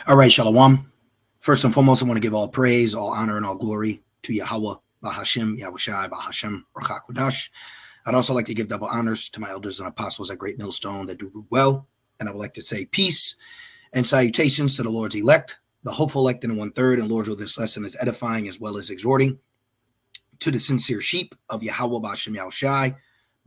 All right, Shalom. First and foremost, I want to give all praise, all honor, and all glory to Yahweh, Bahashem, Yahushai, Bahashem, Rachakwadash. I'd also like to give double honors to my elders and apostles at Great Millstone that do well. And I would like to say peace and salutations to the Lord's elect, the hopeful elect in the 1/3. And Lord's will, this lesson is edifying as well as exhorting to the sincere sheep of Yahweh, Bahashem, Yahushai,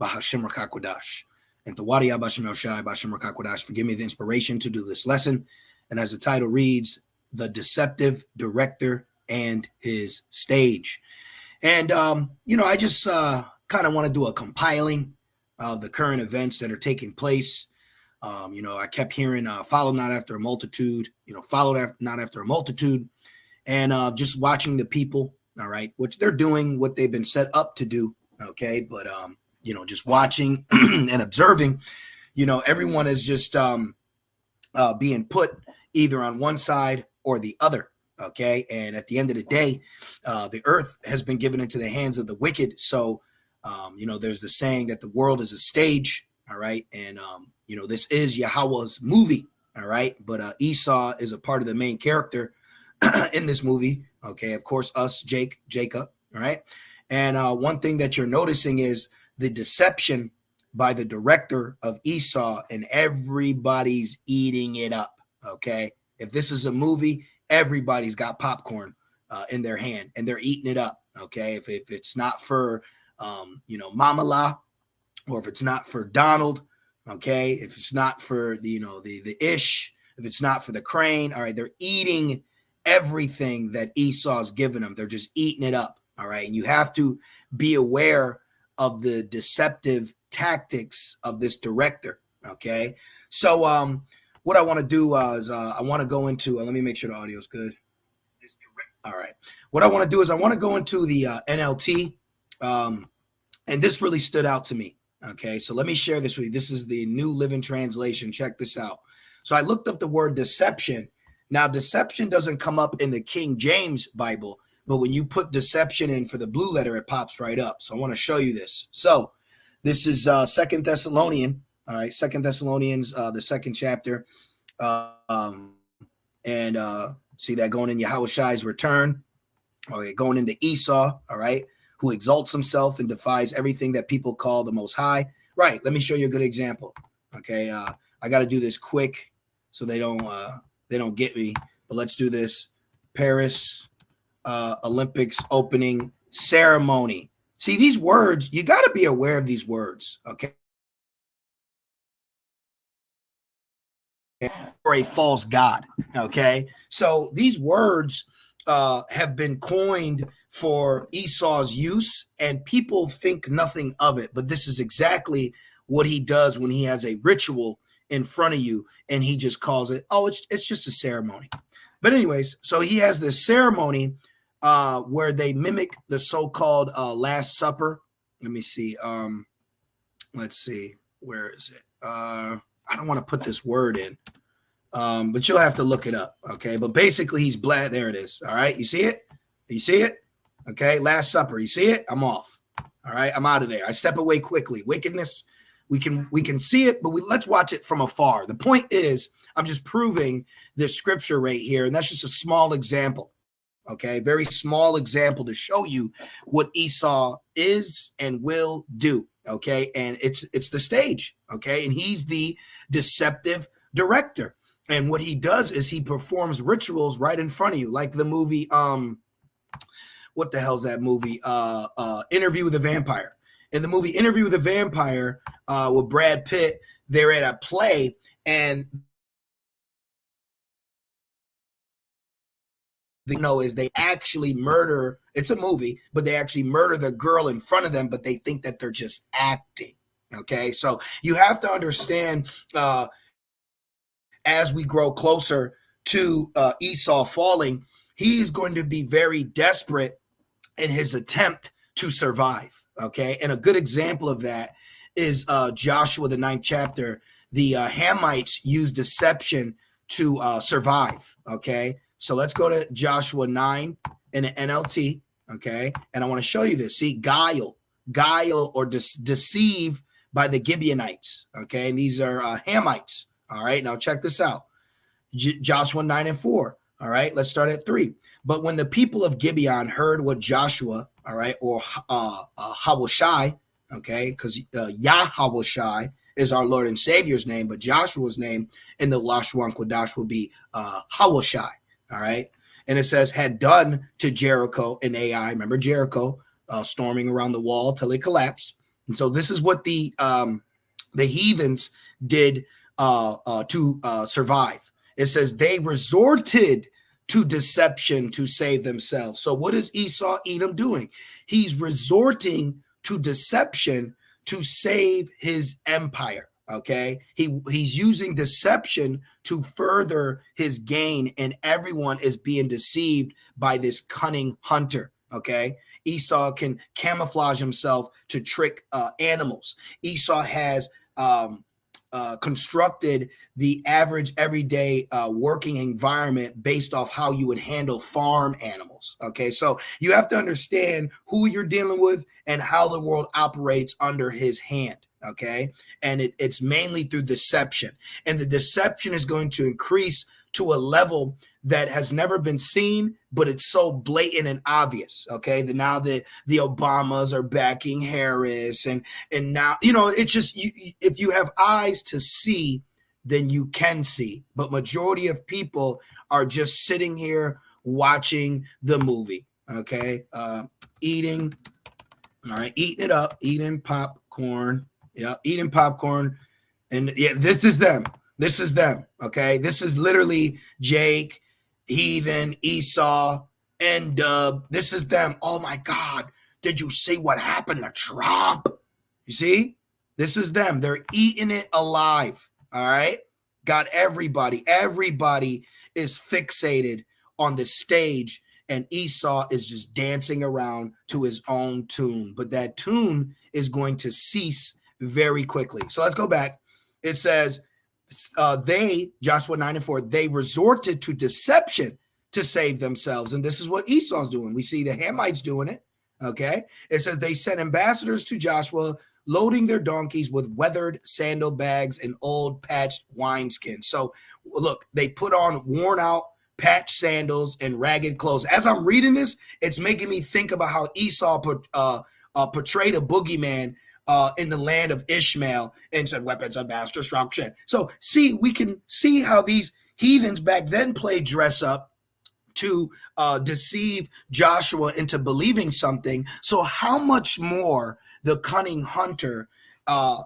Bahashem, Rachakwadash. And to Wadiya, Bahashem, Yahushai, Bahashem, Rachakwadash, forgive me the inspiration to do this lesson. And as the title reads, The Deceptive Director and His Stage. And, I just kind of want to do a compiling of the current events that are taking place. I kept hearing follow not after a multitude, follow not after a multitude. And just watching the people, all right, which they're doing what they've been set up to do, okay? But, just watching and observing, everyone is just being put either on one side or the other, okay? And at the end of the day, the earth has been given into the hands of the wicked. So, there's the saying that the world is a stage, all right? And, this is Yahweh's movie, all right? But Esau is a part of the main character in this movie, okay? Of course, us, Jacob, all right? And one thing that you're noticing is the deception by the director of Esau, and everybody's eating it up. Okay, if this is a movie, everybody's got popcorn in their hand and they're eating it up. Okay, if it's not for Mama La, or if it's not for Donald, okay, if it's not for the Ish, if it's not for the Crane, all right, they're eating everything that Esau's given them. They're just eating it up. All right, and you have to be aware of the deceptive tactics of this director. Okay, so what I want to do is I want to go into, let me make sure the audio is good. All right. What I want to do is I want to go into the NLT, and this really stood out to me. Okay, so let me share this with you. This is the New Living Translation. Check this out. So I looked up the word deception. Now, deception doesn't come up in the King James Bible, but when you put deception in for the blue letter, it pops right up. So I want to show you this. So this is 2 Thessalonians. All right, 2 Thessalonians, the second chapter. See that going in Yahushai's return. Okay, going into Esau, all right, who exalts himself and defies everything that people call the Most High. Right, let me show you a good example. Okay, I got to do this quick so they don't get me. But let's do this. Paris Olympics opening ceremony. See, these words, you got to be aware of these words, okay? For a false god, okay? So these words have been coined for Esau's use, and people think nothing of it. But this is exactly what he does when he has a ritual in front of you, and he just calls it, it's just a ceremony. But anyways, so he has this ceremony where they mimic the so-called Last Supper. Let me see. Let's see. Where is it? I don't want to put this word in, but you'll have to look it up. Okay. But basically he's bled. There it is. All right. You see it? You see it? Okay. Last Supper. You see it? I'm off. All right. I'm out of there. I step away quickly. Wickedness. We can see it, but let's watch it from afar. The point is, I'm just proving this scripture right here. And that's just a small example. Okay. Very small example to show you what Esau is and will do. Okay. And it's the stage. Okay. And he's the deceptive director. And what he does is he performs rituals right in front of you, like the movie, what the hell's that movie? Interview with a Vampire. In the movie Interview with a Vampire, with Brad Pitt, they're at a play, and they actually murder. It's a movie, but they actually murder the girl in front of them, but they think that they're just acting. Okay, so you have to understand, as we grow closer to Esau falling, he's going to be very desperate in his attempt to survive. Okay, and a good example of that is Joshua, the 9th chapter. The Hamites use deception to survive. Okay, so let's go to Joshua 9 in the NLT. Okay, and I want to show you this. See, guile or deceive by the Gibeonites. Okay, and these are Hamites. All right, now check this out. Joshua 9:4. All right, let's start at 3. But when the people of Gibeon heard what Joshua, all right, or Hawashai, okay, because Yahawashai is our Lord and Savior's name, but Joshua's name in the Lashwan Kodash will be Hawashai, all right? And it says, had done to Jericho and Ai, remember Jericho, storming around the wall till it collapsed. And so this is what the heathens did to survive. It says they resorted to deception to save themselves. So what is Esau Edom doing? He's resorting to deception to save his empire. Okay, he's using deception to further his gain, and everyone is being deceived by this cunning hunter. Okay, Esau can camouflage himself to trick animals. Esau has constructed the average everyday working environment based off how you would handle farm animals. Okay, so you have to understand who you're dealing with and how the world operates under his hand. Okay, and it's mainly through deception, and the deception is going to increase to a level that has never been seen, but it's so blatant and obvious. Okay, now the Obamas are backing Harris, and now it's just if you have eyes to see, then you can see. But majority of people are just sitting here watching the movie. Okay, eating, all right, eating it up, eating popcorn. Yeah, eating popcorn, and yeah, this is them. This is them. Okay, this is literally Jake, Heathen, Esau, and Dub. This is them. Oh my God! Did you see what happened to Trump? You see, this is them. They're eating it alive. All right, got everybody. Everybody is fixated on the stage, and Esau is just dancing around to his own tune. But that tune is going to cease very quickly. So let's go back. It says Joshua 9:4, they resorted to deception to save themselves. And this is what Esau's doing. We see the Hamites doing it. Okay. It says they sent ambassadors to Joshua, loading their donkeys with weathered sandal bags and old patched wineskins. So look, they put on worn out patched sandals and ragged clothes. As I'm reading this, it's making me think about how Esau portrayed a boogeyman in the land of Ishmael and said weapons of mass destruction. So we can see how these heathens back then played dress up to deceive Joshua into believing something. So how much more the cunning hunter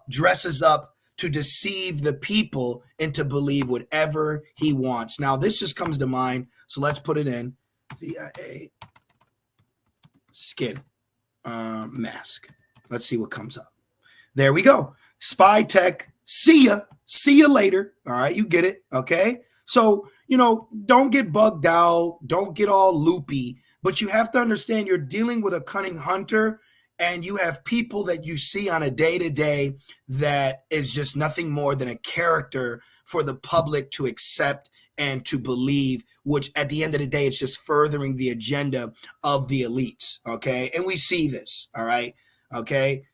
dresses up to deceive the people and to believe whatever he wants. Now, this just comes to mind. So let's put it in. CIA skin mask. Let's see what comes up. There we go. Spy tech. See ya. See you later. All right. You get it. Okay. So, don't get bugged out. Don't get all loopy. But you have to understand you're dealing with a cunning hunter, and you have people that you see on a day-to-day that is just nothing more than a character for the public to accept and to believe, which at the end of the day, it's just furthering the agenda of the elites. Okay. And we see this. All right. Okay.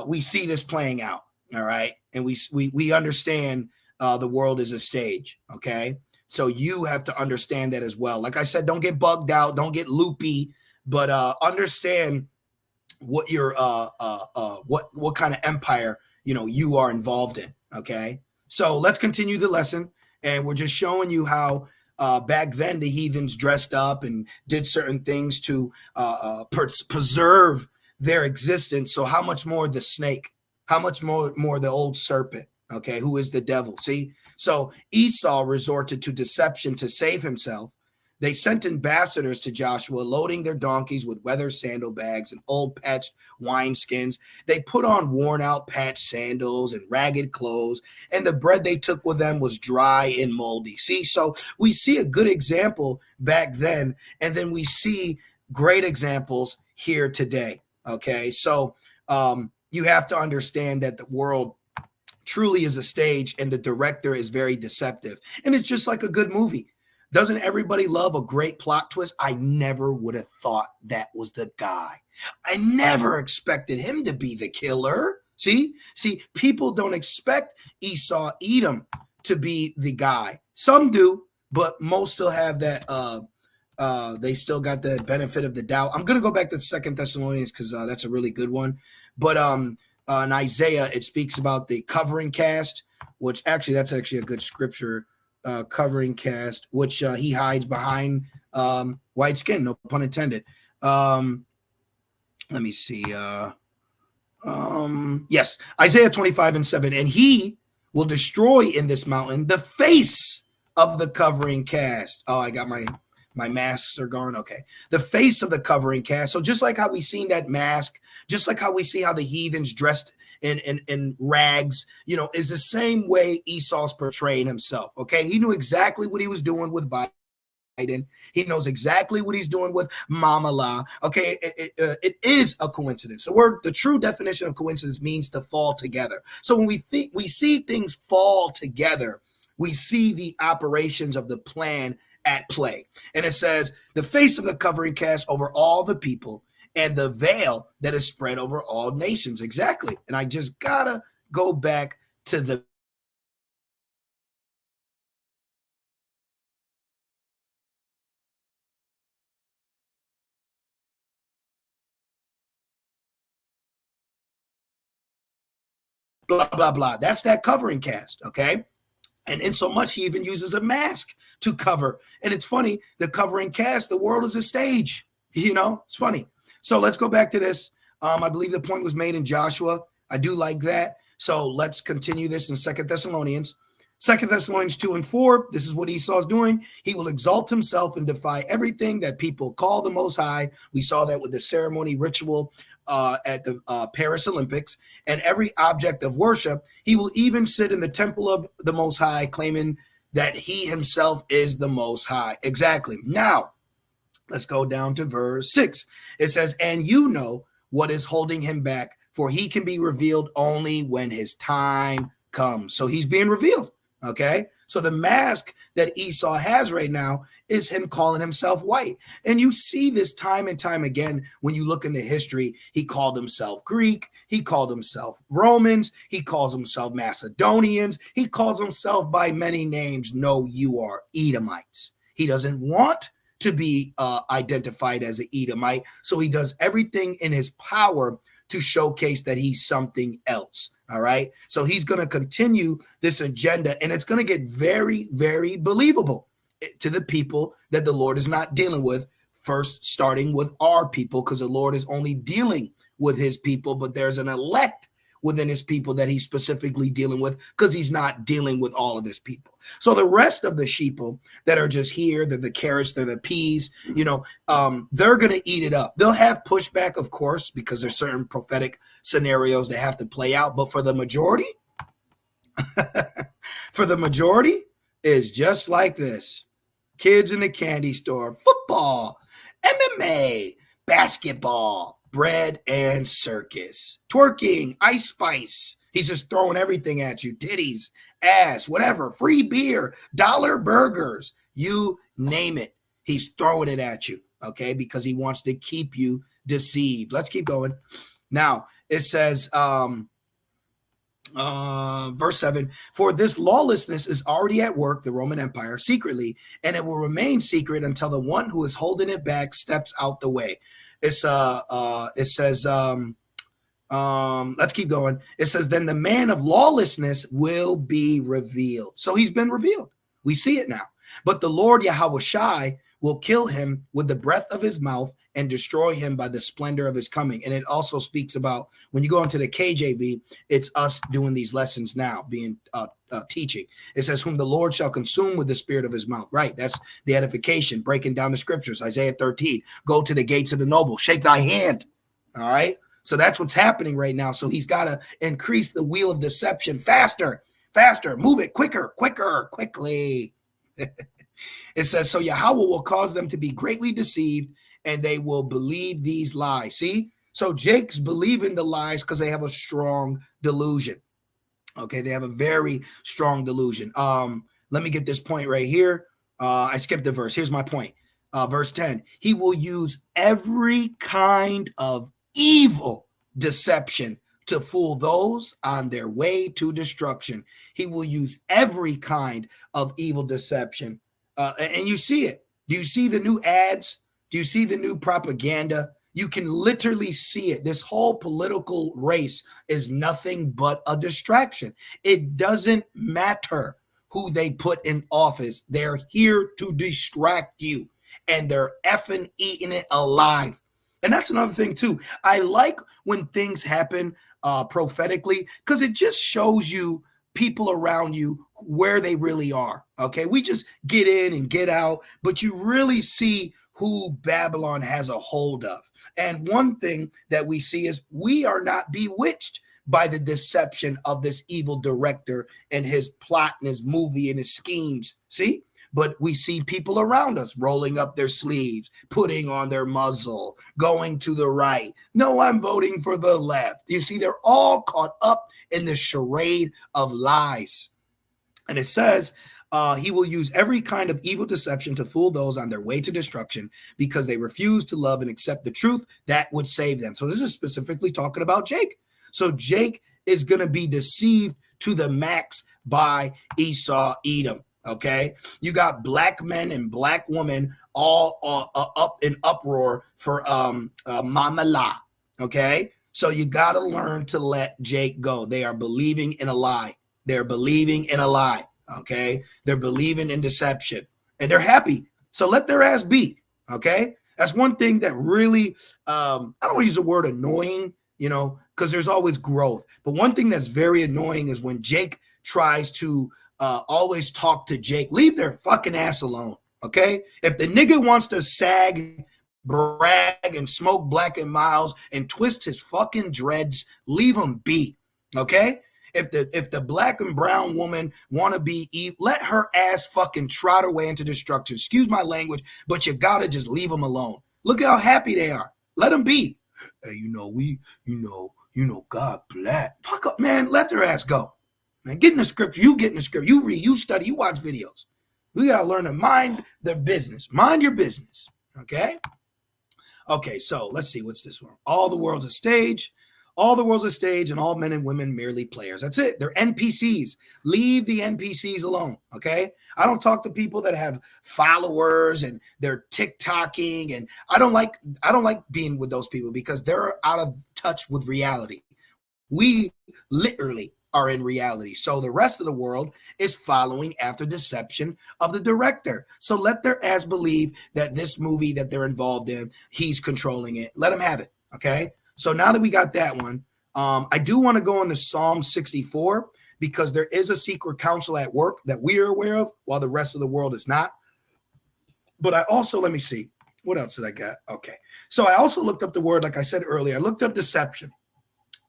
We see this playing out, all right? And we understand the world is a stage, okay? So you have to understand that as well. Like I said, don't get bugged out, don't get loopy, but understand what your what kind of empire you are involved in, okay? So let's continue the lesson, and we're just showing you how back then the heathens dressed up and did certain things to preserve their existence. So how much more the snake? How much more the old serpent? Okay, who is the devil? See, so Esau resorted to deception to save himself. They sent ambassadors to Joshua, loading their donkeys with weather sandal bags and old patched wineskins. They put on worn out patched sandals and ragged clothes, and the bread they took with them was dry and moldy. See, so we see a good example back then, and then we see great examples here today. Okay, so you have to understand that the world truly is a stage, and the director is very deceptive. And it's just like a good movie. Doesn't everybody love a great plot twist? I never would have thought that was the guy. I never expected him to be the killer. See, people don't expect Esau Edom to be the guy. Some do, but most still have that. They still got the benefit of the doubt. I'm gonna go back to Second Thessalonians because that's a really good one. But in Isaiah, it speaks about the covering cast, which actually that's actually a good scripture. Covering cast, which he hides behind white skin. No pun intended. Let me see. Yes, Isaiah 25:7, and he will destroy in this mountain the face of the covering cast. Oh, I got my masks are gone. Okay, the face of the covering cast. So just like how we seen that mask, just like how we see how the heathens dressed in rags, is the same way Esau's portraying himself. Okay, he knew exactly what he was doing with Biden. He knows exactly what he's doing with Mamala. Okay, it is a coincidence. The true definition of coincidence means to fall together. So when we see things fall together, we see the operations of the plan at play. And it says, the face of the covering cast over all the people, and the veil that is spread over all nations. Exactly. And I just gotta go back to the blah, blah, blah. That's that covering cast, okay? And in so much, he even uses a mask to cover. And it's funny, the covering cast, the world is a stage. It's funny. So let's go back to this. I believe the point was made in Joshua. I do like that. So let's continue this in Second Thessalonians. 2 Thessalonians 2:4. This is what Esau's doing. He will exalt himself and defy everything that people call the Most High. We saw that with the ceremony ritual at the Paris Olympics, and every object of worship. He will even sit in the temple of the Most High, claiming that he himself is the Most High. Exactly. Now, let's go down to verse 6. It says, and you know what is holding him back, for he can be revealed only when his time comes. So he's being revealed. Okay. So the mask that Esau has right now is him calling himself white. And you see this time and time again when you look into history. He called himself Greek. He called himself Romans. He calls himself Macedonians. He calls himself by many names. No, you are Edomites. He doesn't want to be identified as an Edomite. So he does everything in his power to showcase that he's something else. All right. So he's going to continue this agenda, and it's going to get very, very believable to the people that the Lord is not dealing with, first starting with our people, because the Lord is only dealing with his people, but there's an elect within his people that he's specifically dealing with, because he's not dealing with all of his people. So the rest of the sheeple that are just here, they're the carrots, they're the peas, they're going to eat it up. They'll have pushback, of course, because there's certain prophetic scenarios that have to play out. But for the majority, is just like this. Kids in the candy store, football, MMA, basketball, bread and circus, twerking, ice spice. He's just throwing everything at you. Titties, ass, whatever, free beer, dollar burgers, you name it. He's throwing it at you, okay, because he wants to keep you deceived. Let's keep going. Now, it says, verse 7, for this lawlessness is already at work, the Roman Empire, secretly, and it will remain secret until the one who is holding it back steps out the way. It says, let's keep going. It says, then the man of lawlessness will be revealed. So he's been revealed. We see it now. But the Lord Yahushai will kill him with the breath of his mouth and destroy him by the splendor of his coming. And it also speaks about, when you go into the KJV, it's us doing these lessons now, being teaching. It says, whom the Lord shall consume with the spirit of his mouth. Right. That's the edification, breaking down the scriptures. Isaiah 13, go to the gates of the noble, shake thy hand. All right. So that's what's happening right now. So he's got to increase the wheel of deception faster, move it quicker, quickly. It says, so Yahweh will cause them to be greatly deceived, and they will believe these lies. See? So Jake's believing the lies because they have a strong delusion. Okay, they have a very strong delusion. Let me get this point right here. I skipped the verse. Here's my point. Verse 10. He will use every kind of evil deception to fool those on their way to destruction. He will use every kind of evil deception And you see it. Do you see the new ads? Do you see the new propaganda? You can literally see it. This whole political race is nothing but a distraction. It doesn't matter who they put in office. They're here to distract you, and they're effing eating it alive. And that's another thing too. I like when things happen prophetically, because it just shows you people around you where they really are. Okay, we just get in and get out, but you really see who Babylon has a hold of. And one thing that we see is we are not bewitched by the deception of this evil director and his plot and his movie and his schemes. See? But we see people around us rolling up their sleeves, putting on their muzzle, going to the right. No, I'm voting for the left. You see, they're all caught up in the charade of lies. And it says, he will use every kind of evil deception to fool those on their way to destruction because they refuse to love and accept the truth that would save them. So this is specifically talking about Jake. So Jake is going to be deceived to the max by Esau, Edom. Okay, you got black men and black women all up in uproar for Mama La. Okay, so you got to learn to let Jake go. They are believing in a lie. They're believing in a lie. Okay, they're believing in deception, and they're happy. So let their ass be. Okay, that's one thing that really I don't want to use the word annoying, because there's always growth. But one thing that's very annoying is when Jake tries to always talk to Jake. Leave their fucking ass alone, okay? If the nigga wants to sag, brag, and smoke Black and Miles and twist his fucking dreads, leave him be, okay? If the black and brown woman want to be Eve, let her ass fucking trot her way into destruction. Excuse my language, but you gotta just leave them alone. Look how happy they are. Let them be. Hey, God black. Fuck up, man. Let their ass go. Man, get in the scripture. You get in the scripture. You read, you study, you watch videos. We got to learn to mind their business. Mind your business. Okay? Okay, so let's see. What's this one? All the world's a stage. All the world's a stage, and all men and women merely players. That's it. They're NPCs. Leave the NPCs alone. Okay? I don't talk to people that have followers and they're TikToking, and I don't like being with those people because they're out of touch with reality. We literally are in reality. So the rest of the world is following after deception of the director. So let their ass believe that this movie that they're involved in, he's controlling it. Let them have it. Okay. So now that we got that one, I do want to go into Psalm 64 because there is a secret council at work that we are aware of while the rest of the world is not. But I also, let me see. What else did I get? Okay. So I also looked up the word, like I said earlier, I looked up deception.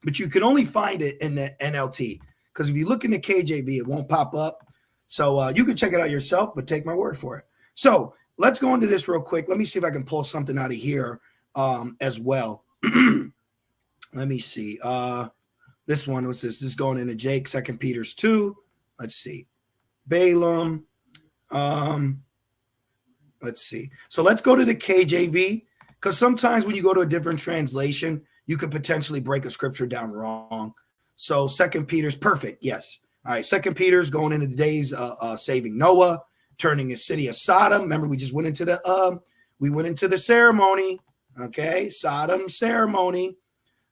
But you can only find it in the NLT because if you look in the KJV, it won't pop up. So you can check it out yourself, but take my word for it. So let's go into this real quick. Let me see if I can pull something out of here as well. Let me see. This one, what's this? This is going into Jake, 2 Peter 2. Let's see. Balaam. Let's see. So let's go to the KJV because sometimes when you go to a different translation, you could potentially break a scripture down wrong. So 2 Peter's perfect. Yes. All right. 2 Peter's going into the days saving Noah, turning the city of Sodom. Remember, we just went into the ceremony. Okay. Sodom ceremony.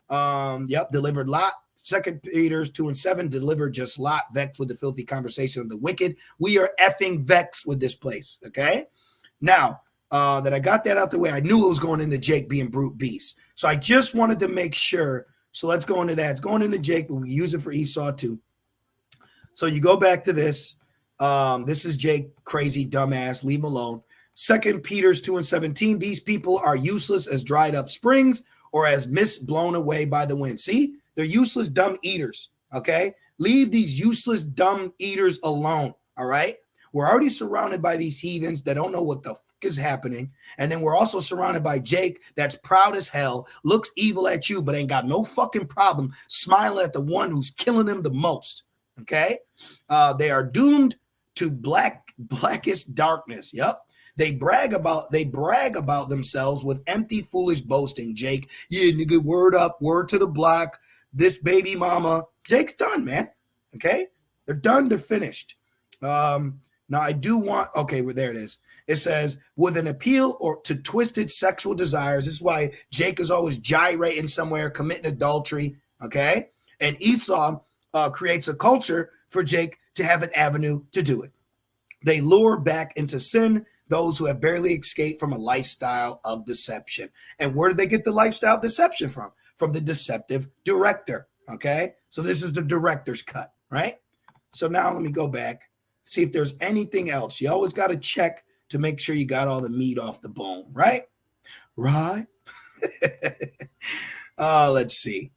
Delivered Lot. 2 Peter's 2:7 delivered just Lot, vexed with the filthy conversation of the wicked. We are effing vexed with this place. Okay. Now, that I got that out the way, I knew it was going into Jake being brute beast. So I just wanted to make sure. So let's go into that. It's going into Jake, but we use it for Esau too. So you go back to this. This is Jake, crazy dumbass. Leave him alone. 2 Peter's 2:17. These people are useless as dried up springs or as mist blown away by the wind. See, they're useless, dumb eaters. Okay, leave these useless, dumb eaters alone. All right. We're already surrounded by these heathens that don't know what the is happening. And then we're also surrounded by Jake that's proud as hell, looks evil at you, but ain't got no fucking problem smiling at the one who's killing him the most. Okay. They are doomed to blackest darkness. Yep. They brag about themselves with empty, foolish boasting. Jake, yeah, nigga, word up, word to the block. This baby mama. Jake's done, man. Okay. They're done. They're finished. Now I do want, okay, well, there it is. It says, with an appeal or to twisted sexual desires. This is why Jake is always gyrating somewhere, committing adultery. Okay. And Esau creates a culture for Jake to have an avenue to do it. They lure back into sin those who have barely escaped from a lifestyle of deception. And where do they get the lifestyle of deception from? From the deceptive director. Okay. So this is the director's cut, right? So now let me go back, see if there's anything else. You always got to check to make sure you got all the meat off the bone, right? Right. Let's see.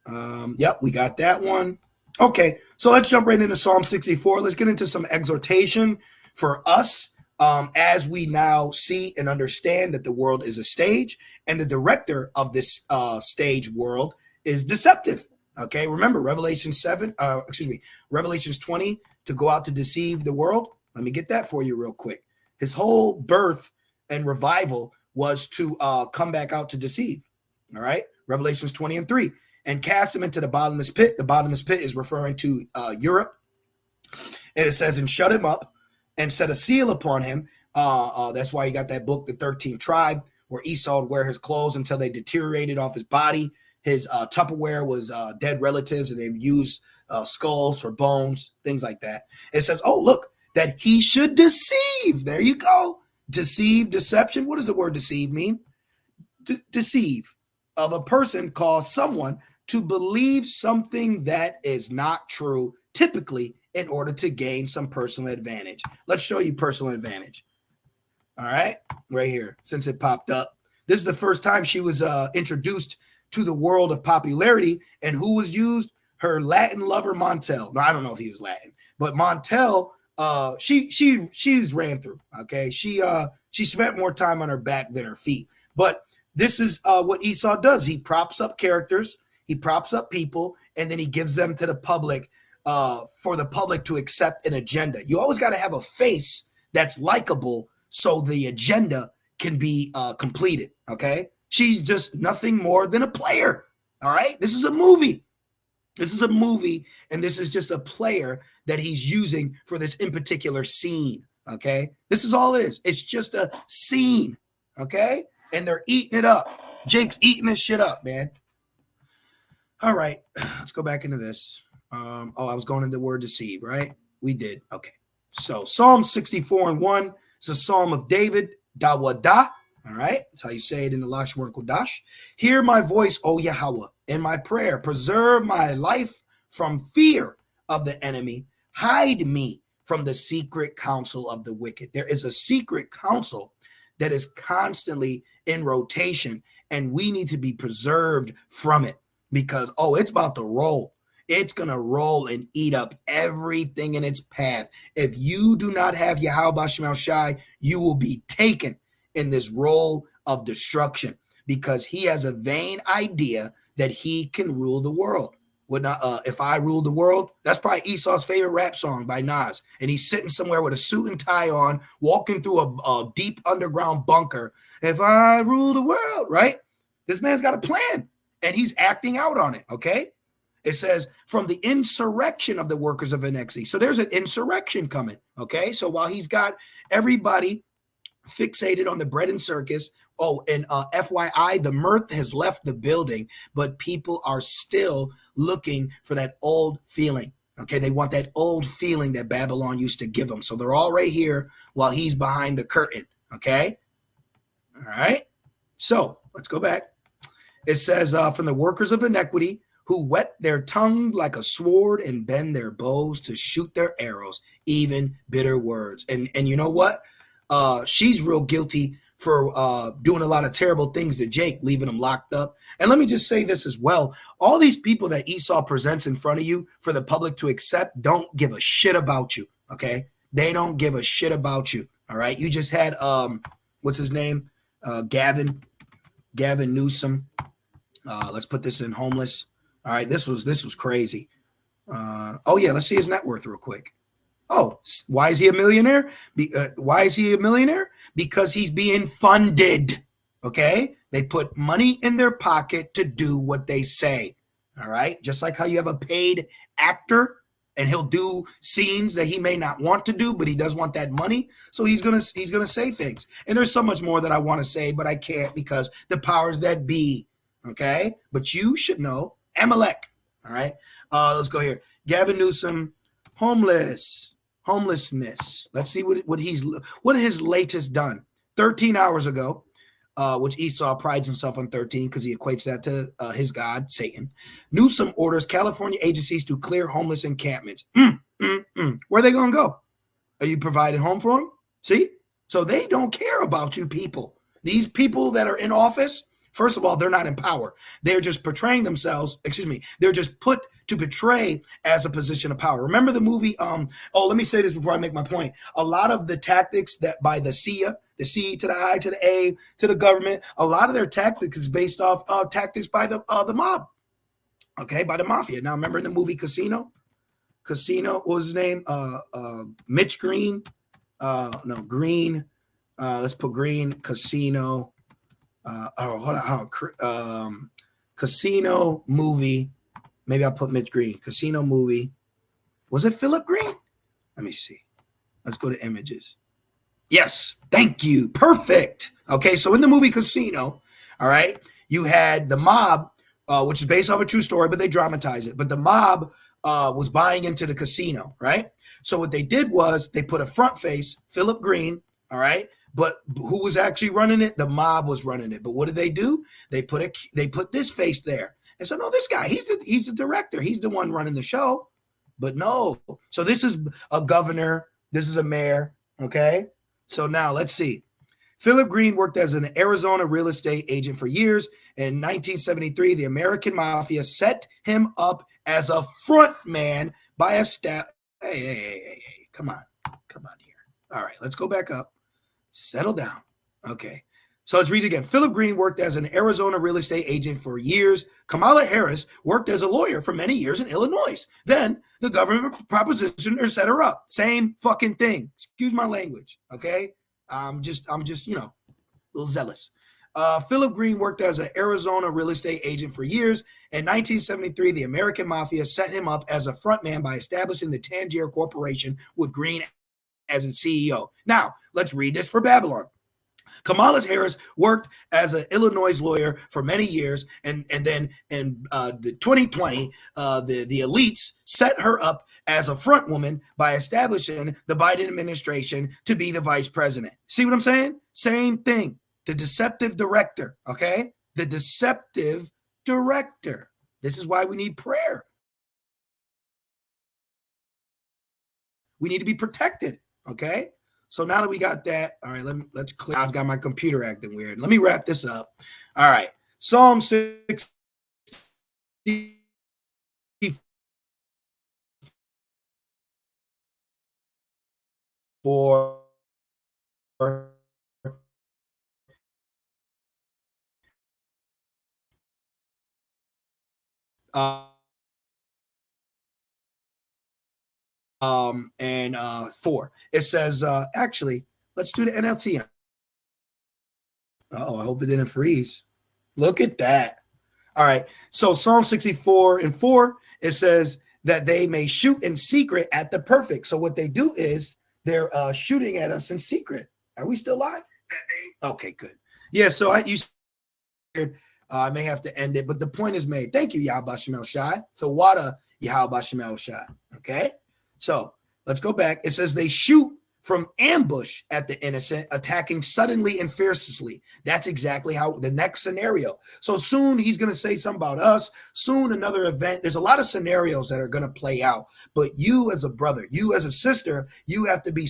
Yep, we got that one. Okay, so let's jump right into Psalm 64. Let's get into some exhortation for us as we now see and understand that the world is a stage and the director of this stage world is deceptive. Okay, remember Revelations 20 to go out to deceive the world. Let me get that for you real quick. His whole birth and revival was to come back out to deceive. All right, Revelations 20 and 3. And cast him into the bottomless pit. The bottomless pit is referring to Europe. And it says, and shut him up and set a seal upon him. That's why you got that book, The 13th Tribe, where Esau would wear his clothes until they deteriorated off his body. His Tupperware was dead relatives, and they would use skulls for bones, things like that. It says, oh, look, that he should deceive. There you go. Deceive, deception. What does the word deceive mean? Deceive of a person cause someone to believe something that is not true, typically in order to gain some personal advantage. Let's show you personal advantage. All right, right here, since it popped up. This is the first time she was introduced to the world of popularity, and who was used? Her Latin lover, Montel. No, I don't know if he was Latin, but Montel, she's ran through. Okay, she spent more time on her back than her feet. But this is what Esau does. He props up characters, he props up people, and then he gives them to the public for the public to accept an agenda. You always got to have a face that's likable so the agenda can be completed, okay? She's just nothing more than a player, all right? This is a movie. This is a movie, and this is just a player that he's using for this in particular scene, okay? This is all it is. It's just a scene, okay? And they're eating it up. Jake's eating this shit up, man. All right, let's go back into this. I was going into the word deceive, right? We did. Okay. So Psalm 64 and 1 is a psalm of David, Dawada. All right. That's how you say it in the Lashmar Kodash. Hear my voice, O Yahweh, in my prayer. Preserve my life from fear of the enemy. Hide me from the secret counsel of the wicked. There is a secret counsel that is constantly in rotation, and we need to be preserved from it because, it's about to roll. It's going to roll and eat up everything in its path. If you do not have Yahweh Shemel Shai, you will be taken in this role of destruction because he has a vain idea that he can rule the world. If I rule the world, that's probably Esau's favorite rap song by Nas. And he's sitting somewhere with a suit and tie on, walking through a deep underground bunker. If I rule the world, right? This man's got a plan and he's acting out on it, okay? It says, from the insurrection of the workers of iniquity. So there's an insurrection coming, okay? So while he's got everybody fixated on the bread and circus, and FYI, the mirth has left the building, but people are still looking for that old feeling, okay? They want that old feeling that Babylon used to give them. So they're all right here while he's behind the curtain, okay? All right? So let's go back. It says, from the workers of iniquity, who whet their tongue like a sword and bend their bows to shoot their arrows, even bitter words. And you know what? She's real guilty for doing a lot of terrible things to Jake, leaving him locked up. And let me just say this as well. All these people that Esau presents in front of you for the public to accept don't give a shit about you, okay? They don't give a shit about you, all right? You just had, what's his name? Gavin Newsom. Let's put this in homeless. All right, this was crazy. Let's see his net worth real quick. Why is he a millionaire? Why is he a millionaire? Because he's being funded, okay? They put money in their pocket to do what they say, all right? Just like how you have a paid actor, and he'll do scenes that he may not want to do, but he does want that money. So he's gonna say things. And there's so much more that I want to say, but I can't because the powers that be. Okay, but you should know Amalek. All right, let's go here. Gavin Newsom, homelessness. Let's see what his latest done. 13 hours ago, which Esau prides himself on 13 because he equates that to his god, Satan. Newsom orders California agencies to clear homeless encampments. Where are they going to go? Are you providing home for them? See? So they don't care about you people. These people that are in office, first of all, they're not in power. They're just portraying themselves, they're just put to portray as a position of power. Remember the movie, let me say this before I make my point. A lot of the tactics that by the CIA, the C to the I to the A to the government, a lot of their tactics is based off tactics by the mob, okay, by the mafia. Now, remember in the movie Casino, what was his name? Mitch Green. Green. Let's put Green. Casino. Casino movie. Maybe I'll put Mitch Green. Casino movie. Was it Philip Green? Let me see. Let's go to images. Yes. Thank you. Perfect. Okay. So in the movie Casino, all right, you had the mob, which is based off a true story, but they dramatize it. But the mob was buying into the casino, right? So what they did was they put a front face, Philip Green, all right? But who was actually running it? The mob was running it. But what did they do? They put this face there. And so, no, this guy, he's the director. He's the one running the show. But no. So this is a governor. This is a mayor, okay? So now let's see. Philip Green worked as an Arizona real estate agent for years. In 1973, the American Mafia set him up as a front man by a staff. Hey, come on here. All right, let's go back up. Settle down. Okay. So let's read it again. Philip Green worked as an Arizona real estate agent for years. Kamala Harris worked as a lawyer for many years in Illinois. Then the government propositioned or set her up. Same fucking thing. Excuse my language. Okay. I'm just, a little zealous. Philip Green worked as an Arizona real estate agent for years. In 1973, the American Mafia set him up as a frontman by establishing the Tangier Corporation with Green as its CEO. Now, let's read this for Babylon. Kamala Harris worked as an Illinois lawyer for many years, and then in the 2020, the elites set her up as a front woman by establishing the Biden administration to be the vice president. See what I'm saying? Same thing. The deceptive director, okay? The deceptive director. This is why we need prayer. We need to be protected, okay? So now that we got that, all right, let's clear. I've got my computer acting weird. Let me wrap this up. All right. Psalm 64 and 4. It says, actually, let's do the NLT. Oh, I hope it didn't freeze. Look at that. All right. So Psalm 64 and 4, it says that they may shoot in secret at the perfect. So what they do is they're shooting at us in secret. Are we still live? Okay, good. Yeah. So I may have to end it, but the point is made. Thank you, Yahweh Shemel Shai. Thawada Yahweh Shemel Shai. Okay. So let's go back. It says they shoot from ambush at the innocent, attacking suddenly and fiercely. That's exactly how the next scenario. So soon he's going to say something about us. Soon another event. There's a lot of scenarios that are going to play out. But you as a brother, you as a sister, you have to be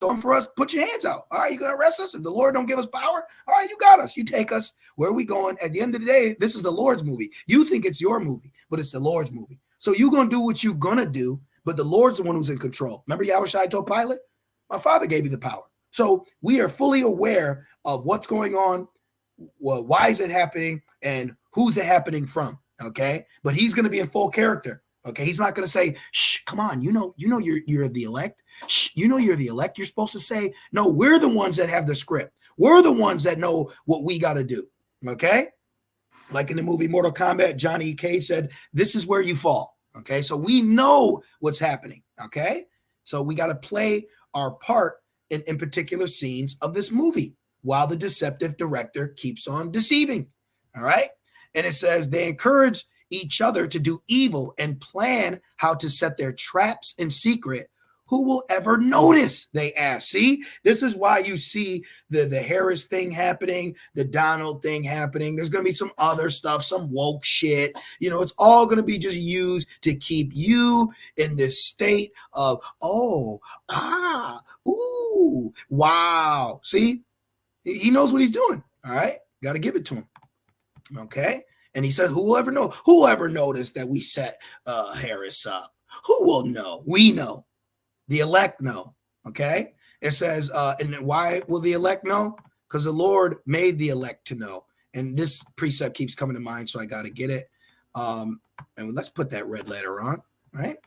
for us. Put your hands out. All right, you're going to arrest us? If the Lord don't give us power, all right, you got us. You take us. Where are we going? At the end of the day, this is the Lord's movie. You think it's your movie, but it's the Lord's movie. So you're going to do what you're going to do, but the Lord's the one who's in control. Remember Yahushua told Pilate, my father gave you the power. So we are fully aware of what's going on, why is it happening, and who's it happening from, okay? But he's going to be in full character, okay? He's not going to say, shh, come on, you know you're the elect. Shh, you know you're the elect. You're supposed to say, no, we're the ones that have the script. We're the ones that know what we got to do, okay? Like in the movie Mortal Kombat, Johnny Cage said, this is where you fall. Okay. So we know what's happening. Okay. So we got to play our part in particular scenes of this movie while the deceptive director keeps on deceiving. All right. And it says they encourage each other to do evil and plan how to set their traps in secret. Who will ever notice? They ask. See, this is why you see the Harris thing happening, the Donald thing happening. There's going to be some other stuff, some woke shit. You know, it's all going to be just used to keep you in this state of, oh, ah, ooh, wow. See, he knows what he's doing. All right. Got to give it to him. Okay. And he said, who will ever know? Who will ever notice that we set Harris up? Who will know? We know. The elect know. Okay. It says, and why will the elect know? Because the Lord made the elect to know. And this precept keeps coming to mind, so I got to get it. And let's put that red letter on. Right.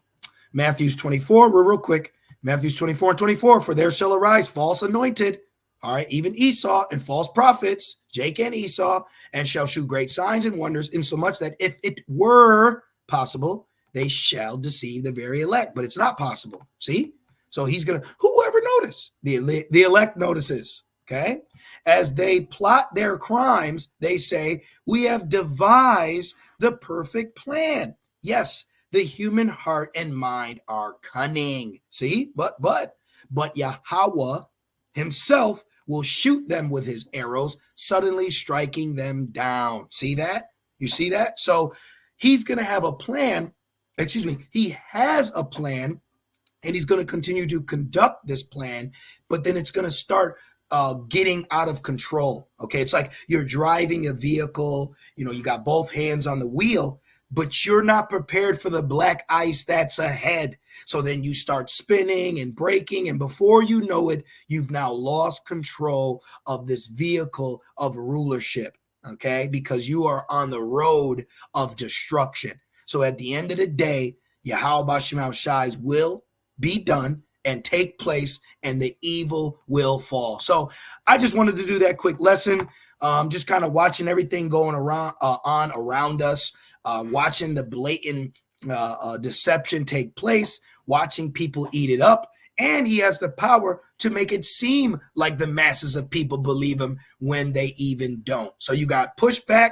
Matthew's 24. We're real quick. Matthew's 24 and 24. For there shall arise false anointed. All right, even Esau and false prophets, Jake and Esau, and shall shew great signs and wonders, insomuch that if it were possible, they shall deceive the very elect. But it's not possible. See? So he's going to, whoever notice? The elect notices. Okay? As they plot their crimes, they say, we have devised the perfect plan. Yes, the human heart and mind are cunning. See? But Yahweh himself will shoot them with his arrows, suddenly striking them down. See that? You see that? So he's going to have a plan. Excuse me. He has a plan, and he's going to continue to conduct this plan, but then it's going to start getting out of control. Okay. It's like you're driving a vehicle, you know, you got both hands on the wheel, but you're not prepared for the black ice that's ahead. So then you start spinning and braking, and before you know it, you've now lost control of this vehicle of rulership, okay? Because you are on the road of destruction. So at the end of the day, Yahweh B'Shem Shai's will be done and take place, and the evil will fall. So I just wanted to do that quick lesson, just kind of watching everything going around us. Watching the blatant deception take place, watching people eat it up, and he has the power to make it seem like the masses of people believe him when they even don't. So you got pushback,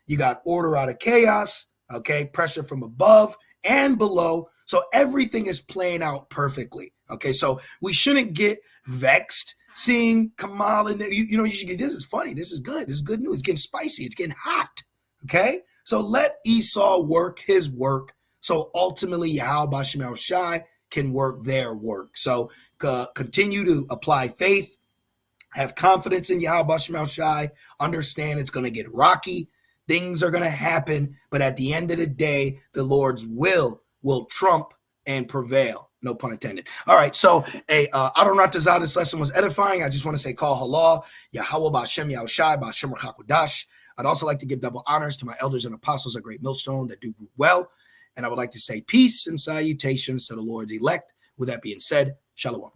you got order out of chaos, okay, pressure from above and below. So everything is playing out perfectly, okay? So we shouldn't get vexed seeing Kamal and you know, you should get, this is funny, this is good news, it's getting spicy, it's getting hot, okay? So let Esau work his work, so ultimately Yahweh B'Shem Shai can work their work. So continue to apply faith, have confidence in Yahweh B'Shem Shai, understand it's going to get rocky, things are going to happen, but at the end of the day, the Lord's will trump and prevail. No pun intended. All right, so Adonratazah, this lesson was edifying. I just want to say, call halal, Yahweh B'Shem Yahushai, B'Shem Rachakudash. I'd also like to give double honors to my elders and apostles, a great millstone that do well. And I would like to say peace and salutations to the Lord's elect. With that being said, shalom.